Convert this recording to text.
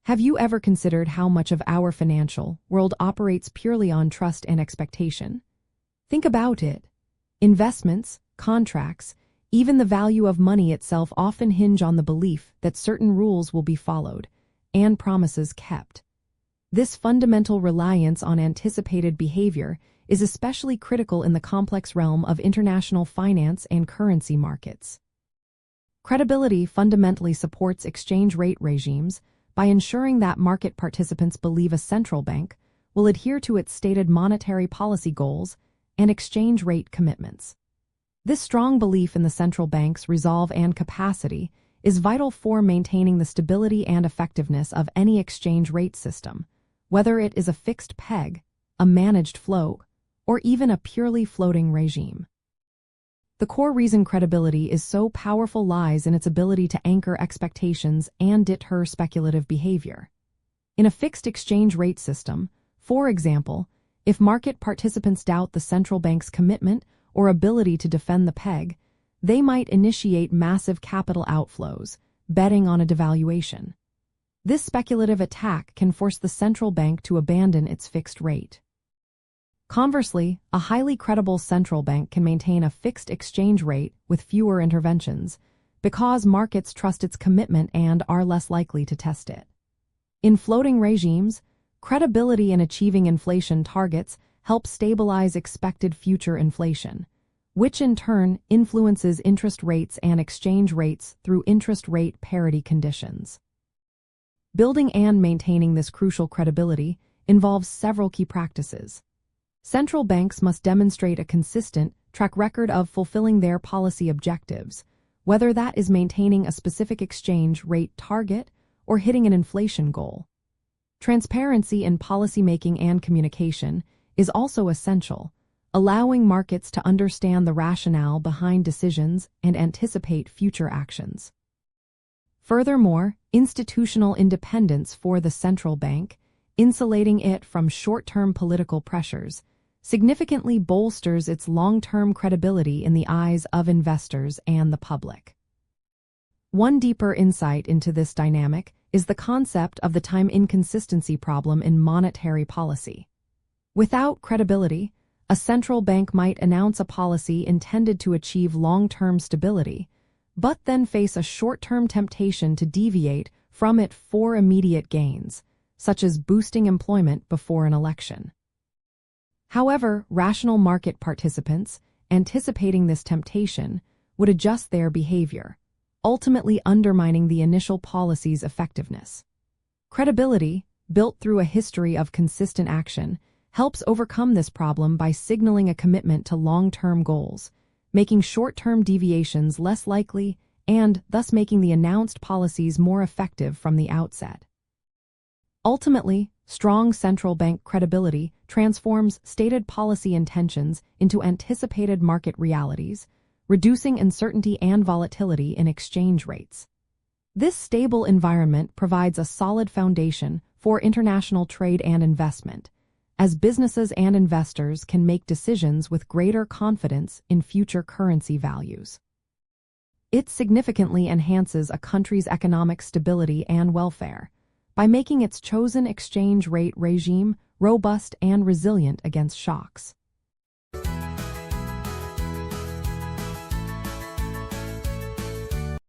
Have you ever considered how much of our financial world operates purely on trust and expectation? Think about it. Investments, contracts, even the value of money itself often hinge on the belief that certain rules will be followed and promises kept. This fundamental reliance on anticipated behavior is especially critical in the complex realm of international finance and currency markets. Credibility fundamentally supports exchange rate regimes by ensuring that market participants believe a central bank will adhere to its stated monetary policy goals and exchange rate commitments. This strong belief in the central bank's resolve and capacity is vital for maintaining the stability and effectiveness of any exchange rate system, whether it is a fixed peg, a managed float, or even a purely floating regime. The core reason credibility is so powerful lies in its ability to anchor expectations and deter speculative behavior. In a fixed exchange rate system, for example, if market participants doubt the central bank's commitment or ability to defend the peg, they might initiate massive capital outflows, betting on a devaluation. This speculative attack can force the central bank to abandon its fixed rate. Conversely, a highly credible central bank can maintain a fixed exchange rate with fewer interventions because markets trust its commitment and are less likely to test it. In floating regimes, credibility in achieving inflation targets helps stabilize expected future inflation, which in turn influences interest rates and exchange rates through interest rate parity conditions. Building and maintaining this crucial credibility involves several key practices. Central banks must demonstrate a consistent track record of fulfilling their policy objectives, whether that is maintaining a specific exchange rate target or hitting an inflation goal. Transparency in policymaking and communication is also essential, allowing markets to understand the rationale behind decisions and anticipate future actions. Furthermore, institutional independence for the central bank, insulating it from short-term political pressures, significantly bolsters its long-term credibility in the eyes of investors and the public. One deeper insight into this dynamic is the concept of the time inconsistency problem in monetary policy. Without credibility, a central bank might announce a policy intended to achieve long-term stability, but then face a short-term temptation to deviate from it for immediate gains, such as boosting employment before an election. However, rational market participants, anticipating this temptation, would adjust their behavior, ultimately undermining the initial policy's effectiveness. Credibility, built through a history of consistent action, helps overcome this problem by signaling a commitment to long-term goals, making short-term deviations less likely and thus making the announced policies more effective from the outset. Ultimately, strong central bank credibility transforms stated policy intentions into anticipated market realities, reducing uncertainty and volatility in exchange rates. This stable environment provides a solid foundation for international trade and investment, as businesses and investors can make decisions with greater confidence in future currency values. It significantly enhances a country's economic stability and welfare by making its chosen exchange rate regime robust and resilient against shocks.